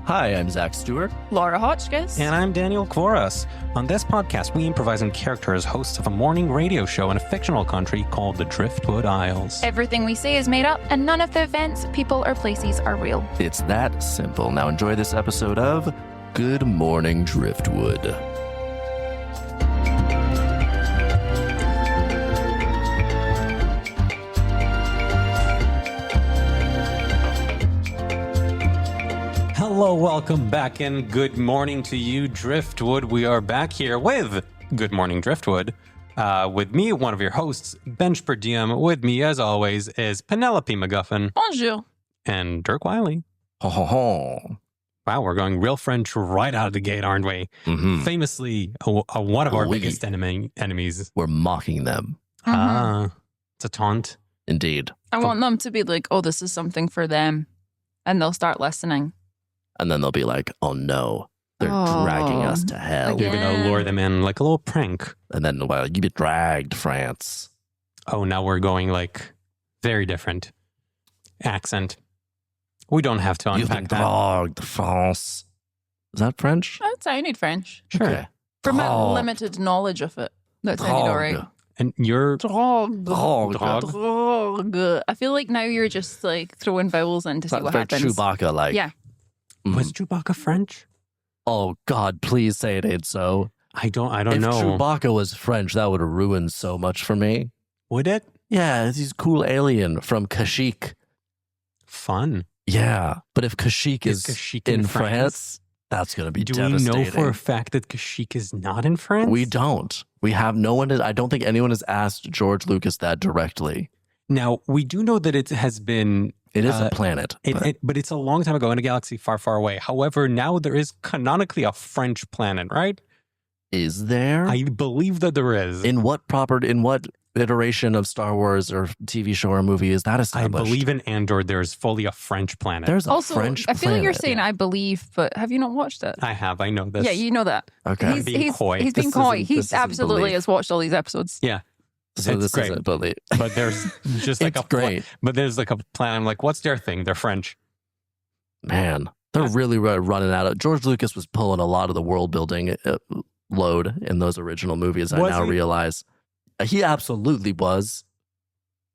Hi, I'm Zach Stewart. Laura Hotchkiss. And I'm Daniel Kvoras. On this podcast, we improvise in character as hosts of a morning radio show in a fictional country called the Driftwood Isles. Everything we say is made up, and none of the events, people, or places are real. It's that simple. Now enjoy this episode of Good Morning Driftwood. Hello, welcome back and good morning to you, Driftwood. We are back here with Good Morning Driftwood. With me, one of your hosts, Bench PerDiem. With me, as always, is Penelope MacGuffin. Bonjour. And Dirk Wiley. Ho ho ho. Wow, we're going real French right out of the gate, aren't we? Mm-hmm. Famously, one of our biggest enemies. We're mocking them. It's a taunt. Indeed. I want them to be like, oh, this is something for them. And they'll start listening. And then they'll be like, oh no, they're dragging us to hell. Again. We're going to lure them in like a little prank. And then, well, you get dragged, France. Oh, now we're going like very different accent. We don't have to You've been unpack that. dragged, France. Is that French? That sounded French. Sure. Okay. For my Dragged. limited knowledge of it. That sounded all right. Dragged. And you're Drog. Dragged. Drog. I feel like now you're just like throwing vowels in to see That's what very happens. Chewbacca like. Yeah. was Chewbacca French? Oh God, please say it ain't so. I don't If know. Chewbacca was French, that would have ruined so much for me. Would it? Yeah, he's cool alien from Kashyyyk. Fun. Yeah, but if Kashyyyk is Kashyyyk in France, that's going to be Do devastating. we know for a fact that Kashyyyk is not in France? We don't. We have no one. I don't think anyone has asked George Lucas that directly. Now, we do know that it has been... It is a planet. But it's a long time ago in a galaxy far, far away. However, now there is canonically a French planet, right? Is there? I believe that there is. In what iteration of Star Wars or TV show or movie is that I established? believe in Andor there is fully a French planet. There's a Also, French I feel like you're planet. saying I believe, but have you not watched it? I know this. Yeah, you know that. Okay. He's being coy. He's being This coy. isn't- He this isn't absolutely belief. has watched all these episodes. Yeah. So It's this great. isn't belief. But there's just like It's a great. But there's like a plan. I'm like, what's their thing? They're French. Man, they're really running out of. George Lucas was pulling a lot of the world building load in those original movies. I Was now he? realize he absolutely was.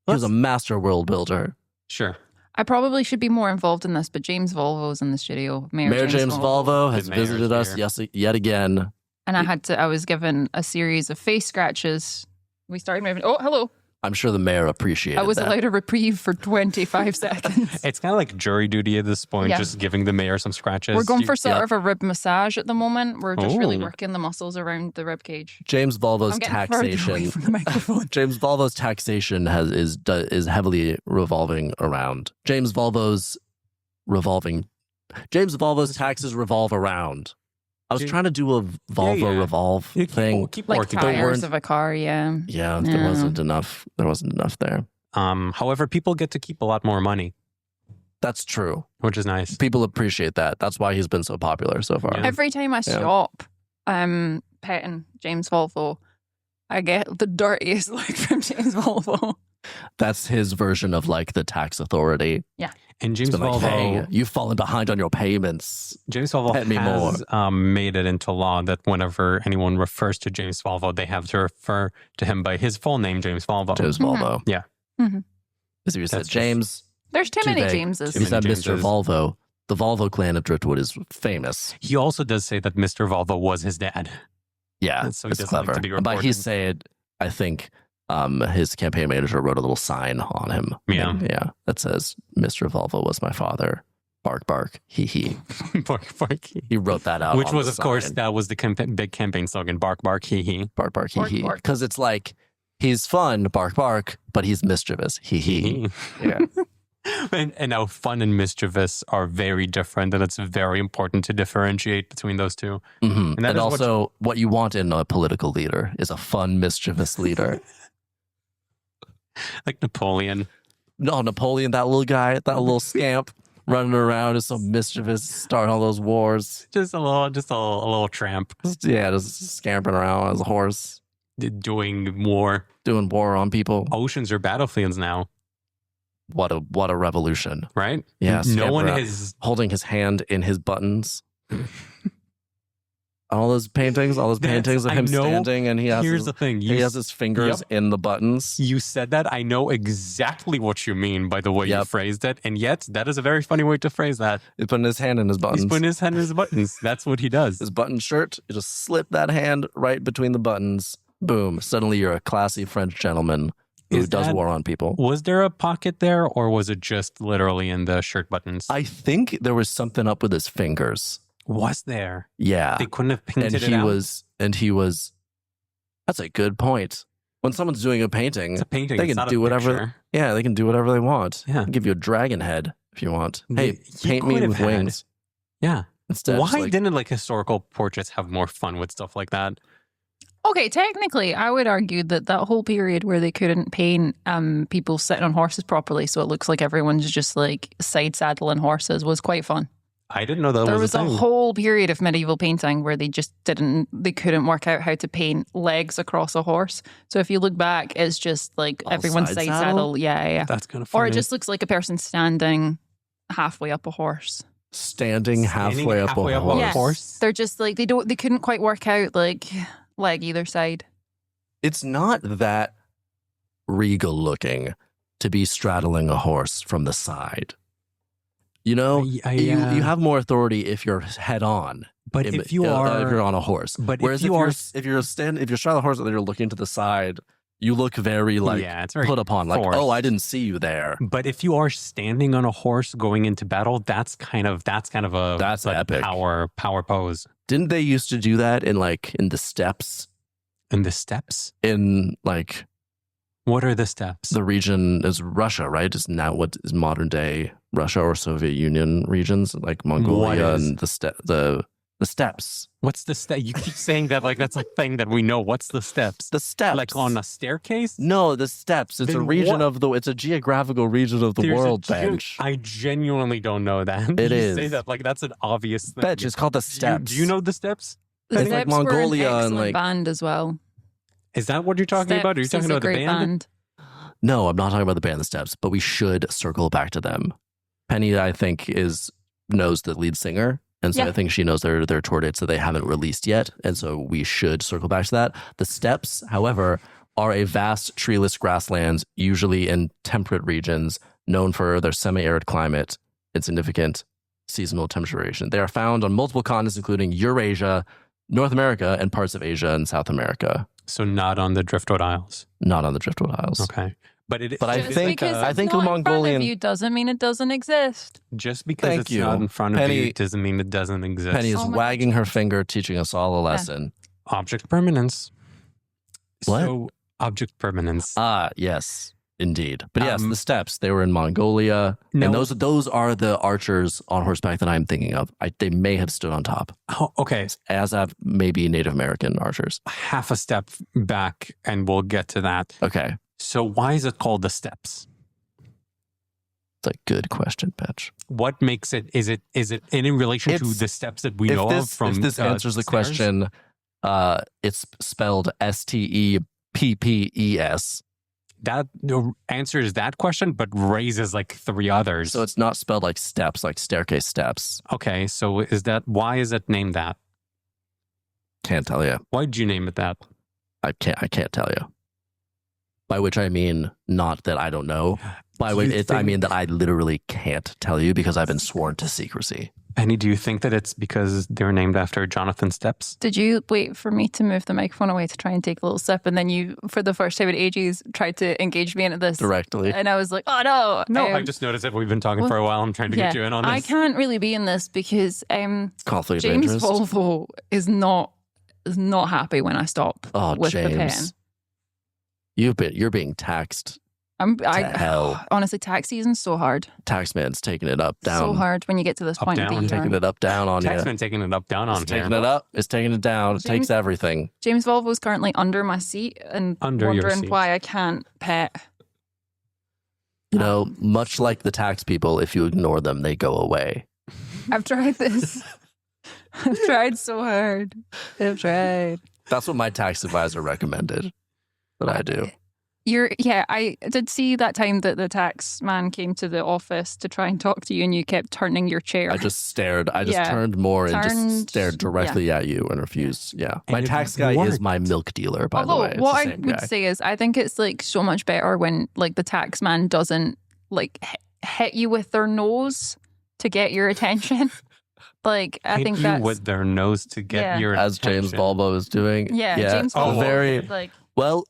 He was a master world builder. Sure. I probably should be more involved in this, but James Volvo's in the studio. Mayor James Volvo has Good mayor's visited us yet again. And I was given a series of face scratches. We started moving. Oh, hello. I'm sure the mayor appreciated I was that. allowed a reprieve for 25 seconds. It's kind of like jury duty at this point, Yeah. just giving the mayor some scratches. We're going for yeah. sort of a rib massage at the moment. We're just really Oh. working the muscles around the rib cage. James Volvo's I'm getting further away taxation. from the microphone. James Volvo's taxation is heavily revolving around. James Volvo's taxes revolve around. I was James- trying to do a Volvo yeah. revolve You thing. keep Like working. Don't tires weren't- of a car, yeah. Yeah, there Yeah. wasn't enough. There wasn't enough there. However, people get to keep a lot more money, That's true. which is nice. People appreciate that. That's why he's been so popular so far. Yeah. Every time I shop, petting James Volvo, I get the dirtiest look from James Volvo. That's his version of like the tax authority. And It's James been like, hey, Volvo, you've fallen behind on your payments. James Volvo Pet me has made it into law that whenever anyone refers to James Volvo, they have to refer to him by his full name, James Volvo. James Volvo. Yeah. Mhm. As you said, That's just- James. There's too Too many vague. Jameses. Too He many said Jameses. Mr. Volvo. The Volvo clan of Driftwood is famous. He also does say that Mr. Volvo was his dad. Yeah, So he it's doesn't like clever. to be And by he reported. said, I think his campaign manager wrote a little sign on him. Yeah. Yeah, that says, Mr. Volvo was my father. Bark, bark, hee hee. Bark, bark, hee. He wrote that out. Which on was, the of course, sign. that was the big campaign slogan, bark, bark, hee hee. Bark, bark, hee Bark, hee. bark. Because it's like, he's fun, bark, bark, but he's mischievous, hee hee. Yeah. And now fun and mischievous are very different, and it's very important to differentiate between those two. Mhm. And that And is also, what you want in a political leader is a fun, mischievous leader. Like Napoleon. No, Napoleon, that little guy, that little scamp running around is so mischievous, starting all those wars. Just a little tramp Just scampering around as a horse, doing war. doing war on people. Oceans are battlefields now. what a revolution. Right? Yes. No one has... holding his hand in his buttons. all those paintings of him standing, and he has the thing. He has his fingers in the buttons. You said that. I know exactly what you mean by the way you phrased it, and yet that is a very funny way to phrase that. He's putting his hand in his buttons. He's putting his hand in his buttons. That's what he does. His button shirt, you just slip that hand right between the buttons. Boom. Suddenly you're a classy French gentleman who does war on people. Was there a pocket there, or was it just literally in the shirt buttons? I think there was something up with his fingers. Was there? Yeah. They couldn't have painted and it out? He was, that's a good point. When someone's doing a painting, it's a painting. They can do whatever. Picture. Yeah, they can do whatever they want. Yeah. Give you a dragon head if you want. Hey, paint me with wings. Yeah. Instead, why didn't historical portraits have more fun with stuff like that? Okay, technically, I would argue that whole period where they couldn't paint people sitting on horses properly, so it looks like everyone's just like side saddling horses, was quite fun. I didn't know that there was a thing. There was a whole period of medieval painting where they couldn't work out how to paint legs across a horse. So if you look back, it's just like everyone's side saddle. Yeah. That's kind of funny. Or it just looks like a person standing halfway up a horse. Standing halfway up a horse? They're just like, they couldn't quite work out like leg either side. It's not that regal looking to be straddling a horse from the side. You know, you have more authority if you're head on. But if you're on a horse. But whereas if you're straddling a horse and you're looking to the side, you look very it's very put upon. Like, forced. oh, I didn't see you there. But if you are standing on a horse going into battle, that's kind of epic power pose. Didn't they used to do that in the steppes? In the steppes? What are the steppes? The region is Russia, right? Is now what is modern day Russia or Soviet Union regions like Mongolia and the steppes. What's the step? You keep saying that like that's a thing that we know. What's the steppes? The steppes. Like on a staircase? No, the steppes. It's a region it's a geographical region of the world, Bench. I genuinely don't know that. It is. Say that like that's an obvious thing. Bench, it's called the steppes. Do you know the steppes? The steppes like Mongolia were an and band as well. Is that what you're talking about? Are you talking about the band? No, I'm not talking about the band, the Steps, but we should circle back to them. Penny, I think, knows the lead singer, and so I think she knows their tour dates that they haven't released yet, and so we should circle back to that. The Steppes, however, are a vast treeless grasslands, usually in temperate regions, known for their semi-arid climate and significant seasonal temperature variation. They are found on multiple continents, including Eurasia, North America, and parts of Asia and South America. So not on the Driftwood Isles. Not on the Driftwood Isles. Okay. But I think the Mongolian in front of you doesn't mean it doesn't exist. Just because it's not in front of you doesn't mean it doesn't exist. Penny is wagging her finger, teaching us all a lesson. Object permanence. What? So object permanence. Yes, indeed. But yes, the steppes, they were in Mongolia. And those are the archers on horseback that I'm thinking of. They may have stood on top. Oh, okay. As have maybe Native American archers. Half a step back and we'll get to that. Okay. So why is it called the steppes? It's a good question, Bench. What makes it? Is it in relation to the steps that we know of from? If this answers the question, it's spelled STEPPES. That answers that question, but raises like three others. So it's not spelled like steps, like staircase steps. Okay, so why is it named that? Can't tell you. Why did you name it that? I can't tell you. By which I mean not that I don't know. By which I mean that I literally can't tell you because I've been sworn to secrecy. Penny, do you think that it's because they're named after Jonathan Steps? Did you wait for me to move the microphone away to try and take a little sip, and then you, for the first time in ages, tried to engage me into this directly? And I was like, oh no. No, I just noticed that we've been talking for a while. I'm trying to get you in on this. I can't really be in this because conflict James of interest. Volvo is not happy when I stop with the pen. You're being taxed. Hell. Honestly, tax season's so hard. Taxman's taking it up, down. So hard when you get to this point of the year. Taking it up, down on you. Taxman taking it up, down on you. Taking it up, it's taking it down. It takes everything. James Volvo's currently under my seat and wondering why I can't pet. You know, much like the tax people, if you ignore them, they go away. I've tried this. I've tried so hard. I've tried. That's what my tax advisor recommended that I do. I did see that time that the tax man came to the office to try and talk to you and you kept turning your chair. I just stared. I just turned more and just stared directly at you and refused. Yeah. My tax guy is my milk dealer, by the way. What I would say is I think it's like so much better when like the tax man doesn't like hit you with their nose to get your attention. Like I think that's with their nose to get your as attention. James Volvo is doing. Yeah. James Volvo. Well,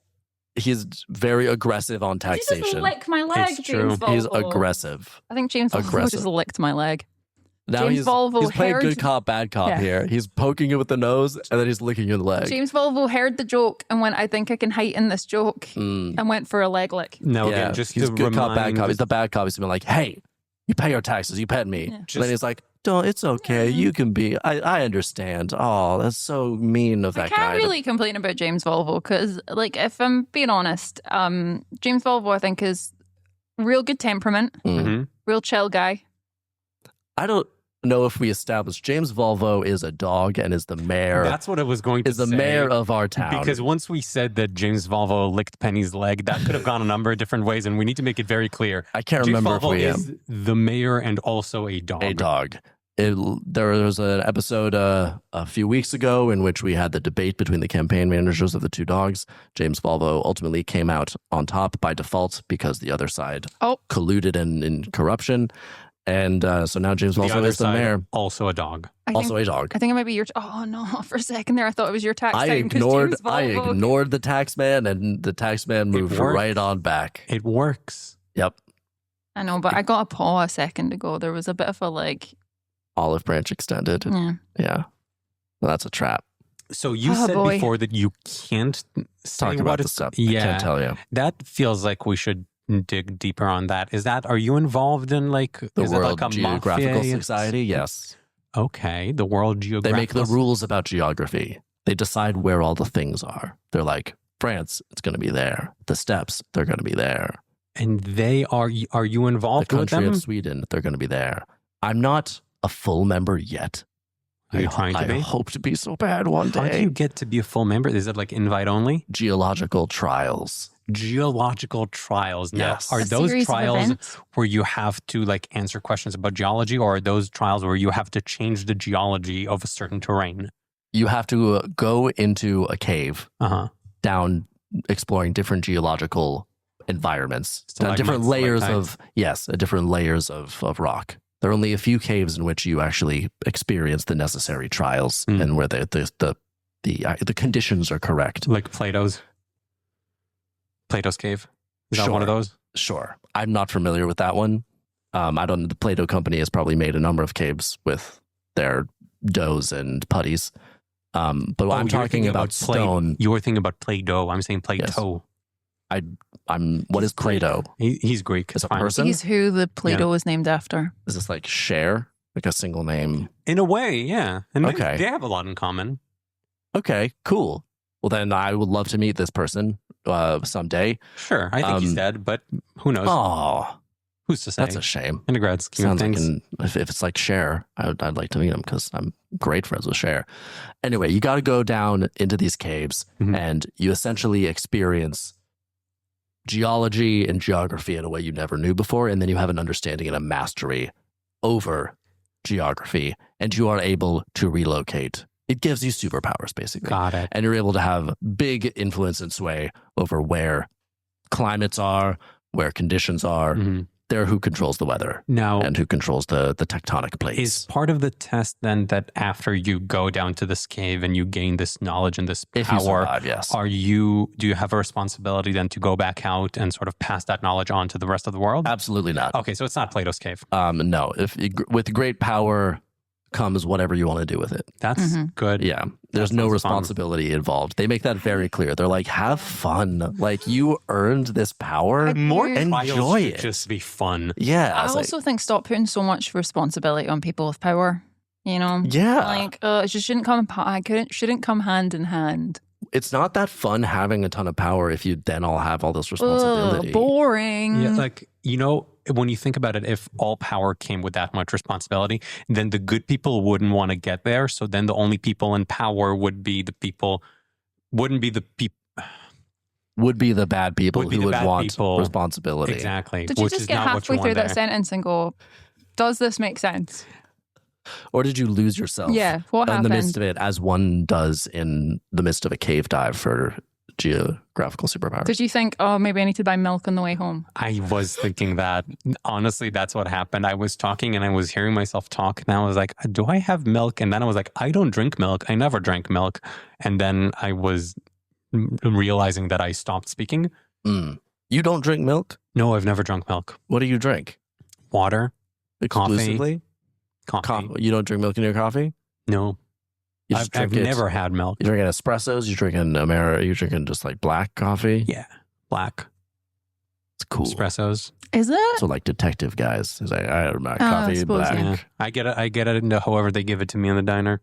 he's very aggressive on taxation. He just licked my leg, James Volvo. He's aggressive. I think James Volvo just licked my leg. Now James Volvo he's playing good cop, bad cop here. He's poking you with the nose and then he's licking your leg. James Volvo heard the joke and went, I think I can heighten this joke and went for a leg lick. No, again, just he's to good cop, bad cop. He's the bad cop. He's been like, hey, you pay your taxes, you pet me. Yeah. And then he's like, don't, it's okay. You can be, I understand. Oh, that's so mean of that guy. I can't really complain about James Volvo because, like, if I'm being honest, James Volvo, I think, is real good temperament, real chill guy. I don't know if we established James Volvo is a dog and is the mayor. That's what I was going to say. Is the mayor of our town. Because once we said that James Volvo licked Penny's leg, that could have gone a number of different ways, and we need to make it very clear. I can't remember if we is the mayor and also a dog. A dog. There was an episode a few weeks ago in which we had the debate between the campaign managers of the two dogs. James Volvo ultimately came out on top by default because the other side colluded in corruption. And so now James Volvo is the mayor. Also a dog. I think it might be your... Oh, no. For a second there, I thought it was your tax I ignored the tax man, and the tax man moved right on back. It works. Yep. I know, but I got a paw a second ago. There was a bit of a, like... Olive branch extended. Yeah. Well, that's a trap. So you said before that you can't talk about the stuff. I can't tell you. That feels like we should dig deeper on that. Are you involved in like the World Geographical Society? Yes. Okay. The World Geographical. They make the rules about geography. They decide where all the things are. They're like, France, it's going to be there. The steppes, they're going to be there. And are you involved with them? The country of Sweden, they're going to be there. I'm not a full member yet. Are you trying to be? I hope to be so bad one day. How do you get to be a full member? Is it like invite only? Geological trials. Now, are those trials where you have to like answer questions about geology, or are those trials where you have to change the geology of a certain terrain? You have to go into a cave, down exploring different geological environments, different layers of different layers of rock. There are only a few caves in which you actually experience the necessary trials and where the conditions are correct. Like Plato's cave? Is that one of those? Sure. I'm not familiar with that one. The Plato company has probably made a number of caves with their doughs and putties. But I'm talking about stone. You're thinking about Play-Doh. I'm saying Plato. Yes. What is Plato? He's Greek. Is a person? He's who the Plato was named after. Is this like Cher? Like a single name? In a way, yeah. And they have a lot in common. Okay, cool. Well, then I would love to meet this person someday. Sure. I think he's dead, but who knows? Oh, who's to say? That's a shame. In the grad scheme of things. If it's like Cher, I'd like to meet him because I'm great friends with Cher. Anyway, you got to go down into these caves and you essentially experience geology and geography in a way you never knew before. And then you have an understanding and a mastery over geography, and you are able to relocate. It gives you superpowers, basically. Got it. And you're able to have big influence and sway over where climates are, where conditions are. They're who controls the weather now, and who controls the tectonic plates. Is part of the test then that after you go down to this cave and you gain this knowledge and this power, if you survive, yes. Do you have a responsibility then to go back out and sort of pass that knowledge on to the rest of the world? Absolutely not. Okay, so it's not Plato's cave. No. With great power comes whatever you want to do with it. That's good. Yeah. There's no responsibility involved. They make that very clear. They're like, have fun. Like, you earned this power. More enjoy it. Just be fun. Yeah. I also think stop putting so much responsibility on people with power. You know? Yeah. Like, it just shouldn't come hand in hand. It's not that fun having a ton of power if you then all have all this responsibility. Boring. Yeah, like, you know, when you think about it, if all power came with that much responsibility, then the good people wouldn't want to get there. So then the only people in power wouldn't be the people. would be the bad people Would be who the would bad want people. responsibility. Exactly. Did you which just is get not what you halfway want through that there. sentence and go, does this make sense? Or did you lose yourself? Yeah, what in happened? the midst of it, as one does in the midst of a cave dive for geographical superpowers? Did you think, oh, maybe I need to buy milk on the way home? I was thinking that. Honestly, that's what happened. I was talking and I was hearing myself talk, and I was like, do I have milk? And then I was like, I don't drink milk. I never drank milk. And then I was realizing that I stopped speaking. You don't drink milk? No, I've never drunk milk. What do you drink? Water. Exclusively? Coffee. You don't drink milk in your coffee? No. You just I've drink it- never had milk. You drinking espressos? You drinking you drinking just like black coffee? Yeah. Black. It's cool. Espressos. Is it? So like detective guys. It's like, I don't know, I coffee, suppose, black. yeah. Yeah. I get it into however they give it to me in the diner.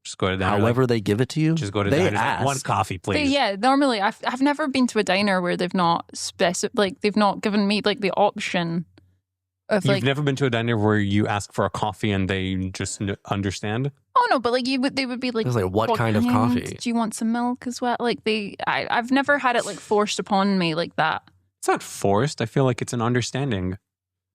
Just go to the diner. However they give it to you? just go to they the diner. ask. One coffee, please. Yeah, normally I've never been to a diner where they've not they've not given me like the option of You've like never been to a diner where you ask for a coffee and they just understand? oh no, but like they would be like, It's like, what kind of coffee? Do you want some milk as well? Like I've never had it like forced upon me like that. It's not forced. I feel like it's an understanding.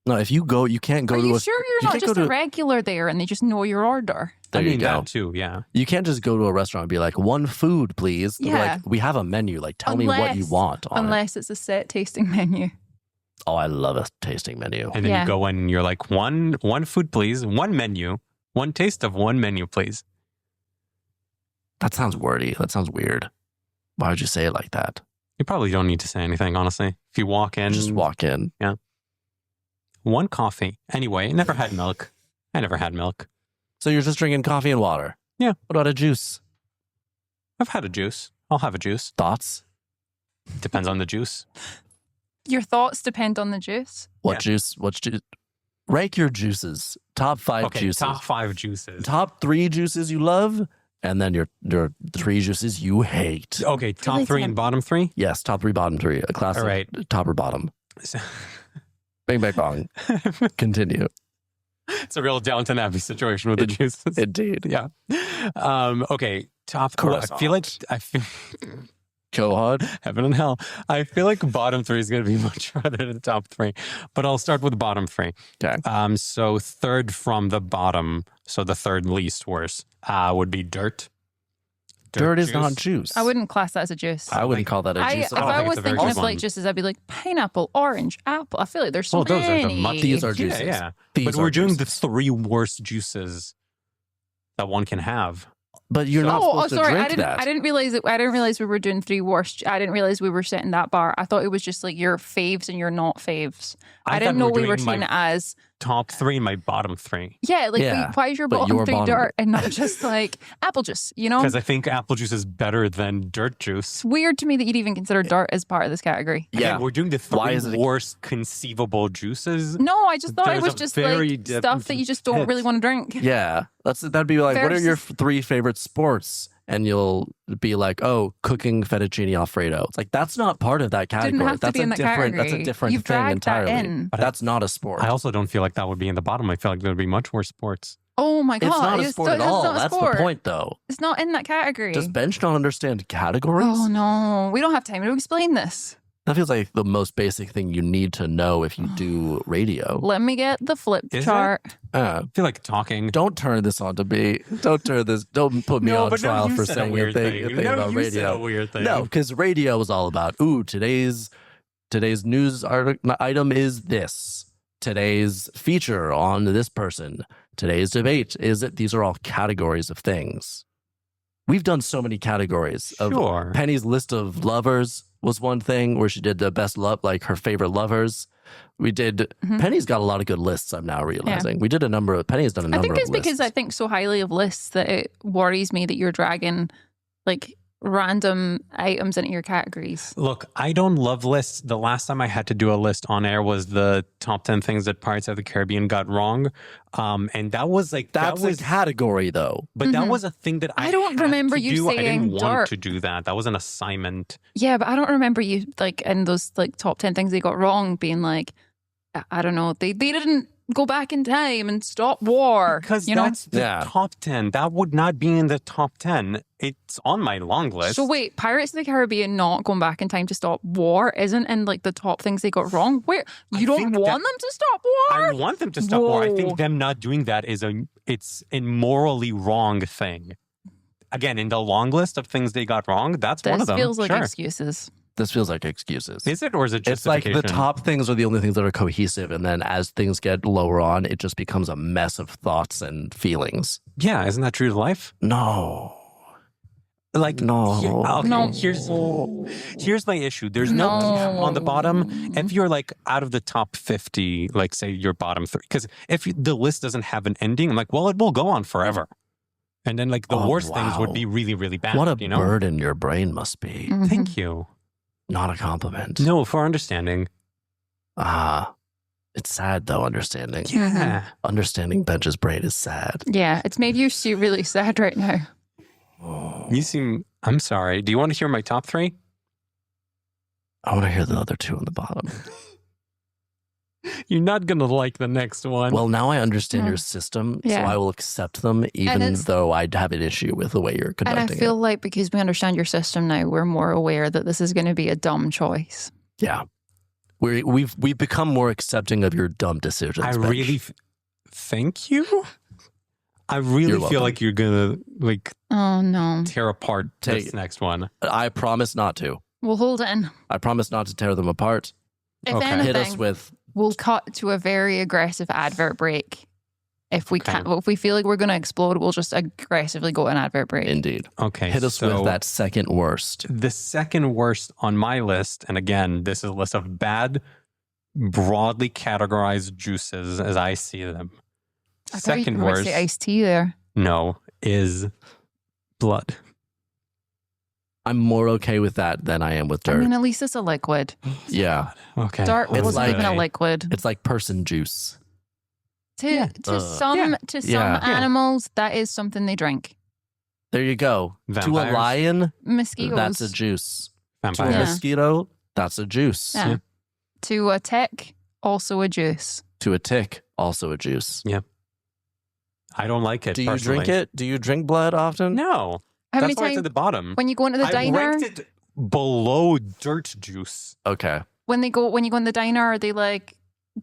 No, if you go, you can't go Are to you a... sure you're you not can't just go a to- regular there and they just know your order? There I mean, you go. that too, yeah. You can't just go to a restaurant and be like, one food, please. They're Yeah. like, we have a menu. Like, tell me what you Unless- want on it. Unless it's a set tasting menu. Oh, I love a tasting menu. And then Yeah. you go in and you're like, one food, please. One menu. One taste of one menu, please. That sounds wordy. That sounds weird. Why would you say it like that? You probably don't need to say anything, honestly. If you walk in, Just walk in. one coffee. Anyway, I never had milk. So you're just drinking coffee and water? Yeah. What about a juice? I've had a juice. I'll have a juice. Thoughts? Depends on the juice. Your thoughts depend on the juice. What Yeah. juice? What's juice? Rank your juices. Top 5 Okay, juices. top 5 juices. Top 3 juices you love, and then your 3 juices you hate. Okay, top Really 3 and bottom 3? Yes, top 3, bottom 3. A classic All right. top or bottom. Bing, bang, bong. Continue. It's a real Downton Abbey situation with the juices. Indeed. Yeah. Okay. Top. Croissant. I feel Go hard. heaven and hell. I feel like bottom 3 is going to be much harder than the top 3, but I'll start with bottom 3. Okay. So third from the bottom. So the third least worst would be dirt. Dirt is juice. not juice. I wouldn't class that as a juice. I wouldn't call that a juice If at don't all. I think was it's a very thinking good of like one. juices, I'd be like pineapple, orange, apple. I feel like there's so Well, those are the many. much- These are Yeah, juices. yeah. These But are we're doing juices. the 3 worst juices that one can have. But you're not supposed to sorry. drink that. I didn't realize we were doing 3 worst. I didn't realize we were setting that bar. I thought it was just like your faves and your not faves. I thought didn't know we were doing doing my it as top 3 and my bottom 3. yeah. Like Yeah, why is your but bottom your 3 bottom- dirt and not just like apple juice? You know, Because I think apple juice is better than dirt juice. it's weird to me that you'd even consider dirt as part of this category. Yeah. Again, we're doing the 3 Why is it- worst conceivable juices. No, I just thought it There's was a just very like stuff that you just don't really want to drink. Yeah. That'd be like, what are your 3 favorite sports? And you'll be like, oh, cooking fettuccine Alfredo. It's like, that's not part of that category. Didn't have to That's be in that That's category. a different You've thing dragged that entirely. in. But That's not a sport. I also don't feel like that would be in the bottom. I feel like there would be much worse sports. Oh my god, It's not a sport at all. That's the point, though. It's not in that category. Does Bench not understand categories? Oh no, we don't have time to explain this. That feels like the most basic thing you need to know if you do radio. Let me get the flip Is it? chart. I feel like talking. Don't turn this on to me. Don't put me on trial for saying a thing about you said a radio. weird thing. No, because radio is all about, today's news item is this. Today's feature on this person. Today's debate is that these are all categories of things. We've done so many categories. Sure. Penny's list of lovers was one thing where she did the best love, like her favorite lovers. We did. Mhm. Penny's got a lot of good lists. I'm now realizing we did a number of. Penny's done a I number think of it's lists. because I think so highly of lists that it worries me that you're dragging like random items into your categories. Look, I don't love lists. The last time I had to do a list on air was the top 10 things that Pirates of the Caribbean got wrong. And that was like, That's a category, though. but that Mhm. was a thing that I don't had remember to you do. I saying didn't want dirt. to do that. That was an assignment. Yeah, but I don't remember you like in those like top 10 things they got wrong being like, I don't know. They didn't go back in time and stop war. Because you know? that's the top 10. That would not be in the top 10. It's on my long list. So wait, Pirates of the Caribbean not going back in time to stop war isn't in like the top things they got wrong? Where you don't want them to stop war? I want them to stop war. I think them not doing that it's a morally wrong thing. Again, in the long list of things they got wrong, that's one of them. This feels like excuses. This feels like excuses. Is it, or is it It's like justification? the top things are the only things that are cohesive, and then as things get lower on, it just becomes a mess of thoughts and feelings. Yeah, isn't that true to life? No. Like, No. No. Here's my issue. There's no cap on the bottom. If you're like out of the top 50, like say your bottom 3, because if the list doesn't have an ending, I'm like, well, it will go on forever. And then like the worst things would be really, really bad. What a you know? burden your brain must be. Mm-hmm. Thank you. Not a compliment. No, for understanding. It's sad though, understanding. Yeah. Understanding Bench's brain is sad. Yeah, it's made you really sad right now. You seem, I'm sorry. Do you want to hear my top 3? I want to hear the other 2 on the bottom. You're not going to like the next one. Well, now I understand your system, so I will accept them even though I'd have an issue with the way you're conducting it. And I feel like because we understand your system now, we're more aware that this is going to be a dumb choice. Yeah. We've become more accepting of your dumb decisions. I Bench. really thank you. I really feel like you're going to like tear apart this next one. I promise not to. We'll hold it in. I promise not to tear them apart. If anything, hit us with. We'll cut to a very aggressive advert break. If we can't, if we feel like we're going to explode, we'll just aggressively go to an advert break. Indeed. Okay. Hit us with that second worst. The second worst on my list, and again, this is a list of bad, broadly categorized juices as I see them. I thought Second you were worst, say iced tea there. no, is blood. I'm more okay with that than I am with dirt. I mean, at least it's a liquid. Yeah. Okay. Dirt It's wasn't like- even a liquid. It's like person juice. To some animals, that is something they drink. There you go. To a Vampires. lion, Mosquitoes. that's a juice. To a Vampires. Yeah. mosquito, that's a juice. Yeah. To a tick, also a juice. To a tick, also a juice. I don't like it. Do you personally. drink it? Do you drink blood often? No. How many That's why it's times at the bottom. when you go into the I diner? ranked it below dirt juice. Okay. When you go in the diner, are they like,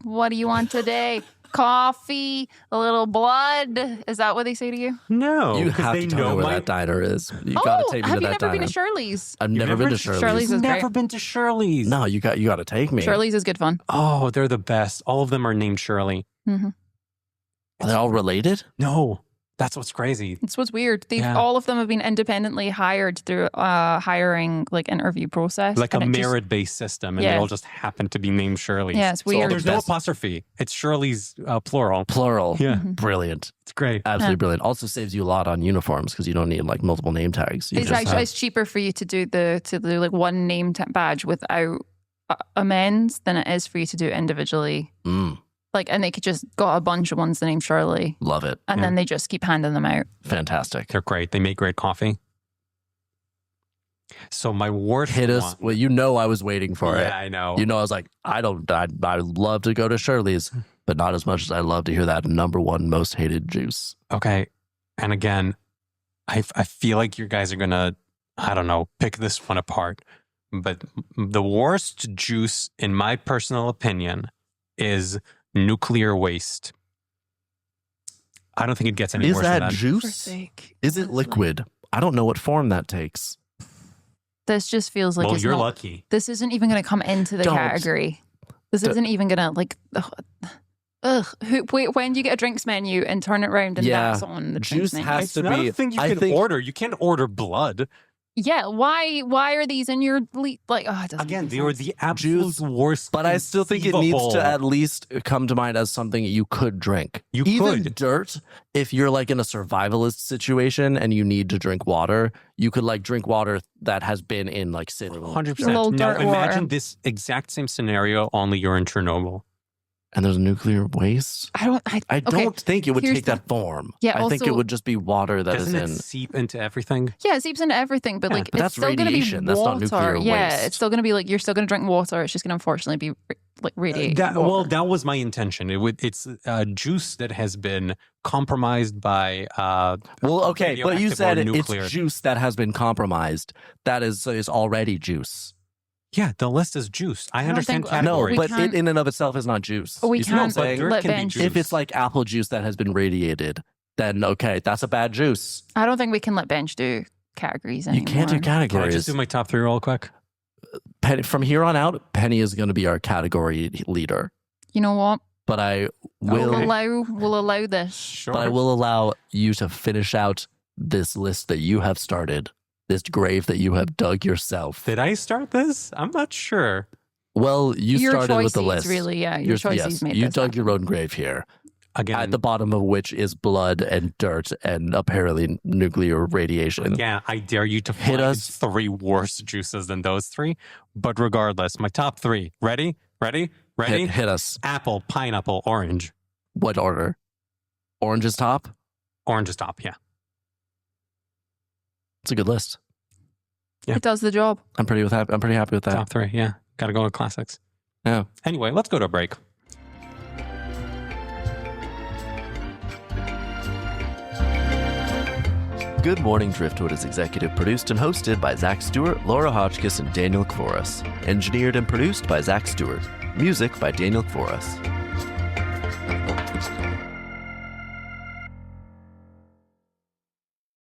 "What do you want today? Coffee, a little blood?" Is that what they say to you? No. You 'cause have they to tell me know where my- that diner is. You got to take me have to you that never diner. been to Shirley's? I've You've never been to Shirley's. Shirley's is Never great. been to Shirley's. No, you got to take me. Shirley's is good fun. Oh, they're the best. All of them are named Shirley. Mm-hmm. Are they all related? No. That's what's crazy. It's what's weird. Yeah. All of them have been independently hired through hiring like interview process, Like a and it just- merit-based system, and they Yeah. all just happen to be named Shirley's. Yeah, it's So weird. there's no Best. apostrophe. It's Shirley's plural. Plural. Yeah. Brilliant. It's great. Absolutely brilliant. Also saves you a lot on uniforms because you don't need like multiple name tags. You It's just actually have- it's cheaper for you to do like one name badge without amends than it is for you to do it individually. Like, and they could just got a bunch of ones the name Shirley, Love it. and then they just keep handing them out. Fantastic. They're great. They make great coffee. So my worst Hit us. one- Well, you know I was waiting for it. Yeah, I know. You know, I was like, I love to go to Shirley's, but not as much as I love to hear that number one most hated juice. Okay. And again, I feel like you guys are going to, I don't know, pick this one apart. But the worst juice, in my personal opinion, is nuclear waste. I don't think it gets any Is worse than that that. juice? Is it liquid? I don't know what form that takes. This just feels like Well, it's you're not, lucky. This isn't even going to come into the Don't. category. This isn't even going to like. Wait, when do you get a drinks menu and turn it around and Yeah. that's on the Juice drinks menu? has It's to not be. a thing you I can think order. You can't order blood. Yeah, why are these in your like? Oh, it doesn't Again, make they were sense. the absolute Juice, worst. But I still think it needs conceivable. to at least come to mind as something you could drink. You Even could. dirt, if you're like in a survivalist situation and you need to drink water, you could like drink water that has been in like cinnamon. 100%. Little Now dirt imagine water. this exact same scenario, only you're in Chernobyl. And there's nuclear waste? I don't think it would Here's take that form. Yeah, I think it also- would just be water that Doesn't is it in. seep into everything? Yeah, it seeps into everything, but Yeah, like but it's that's still going to be radiation. water. That's not nuclear Yeah, waste. it's still going to be like you're still going to drink water. It's just going to unfortunately be like radiate. Well, that was my intention. It's juice that has been compromised by. Well, okay, but you radioactive or said nuclear. it's juice that has been compromised. That is already juice. Yeah, the list is juice. I don't understand think- No, categories. but can't- it in and of itself is not juice. We You see what I'm can't saying? dirt let can be bench. juice. If it's like apple juice that has been radiated, then okay, that's a bad juice. I don't think we can let bench do categories You anymore. can't do Can I categories. just do my top 3 real quick? Penny, from here on out, Penny is going to be our category leader. You know what? But I will, We'll allow this. Sure. but I will allow you to finish out this list that you have started, this grave that you have dug yourself. Did I start this? I'm not sure. Well, you Your started with the choices, list. really, yeah. Your choices yes, made you this dug happen. your own grave here, Again, at the bottom of which is blood and dirt and apparently nuclear radiation. yeah, I dare you to Hit find us. 3 worse juices than those 3. But regardless, my top 3. Ready? Hit us. Apple, pineapple, orange. What order? Orange is top? Orange is top, yeah. It's a good list. Yeah. It does the job. I'm pretty happy with that. Top 3, yeah. Got to go with classics. Yeah. Anyway, let's go to a break. Good Morning Driftwood is executive produced and hosted by Zach Stewart, Laura Hotchkiss, and Daniel Kvoras. Engineered and produced by Zach Stewart. Music by Daniel Kvoras.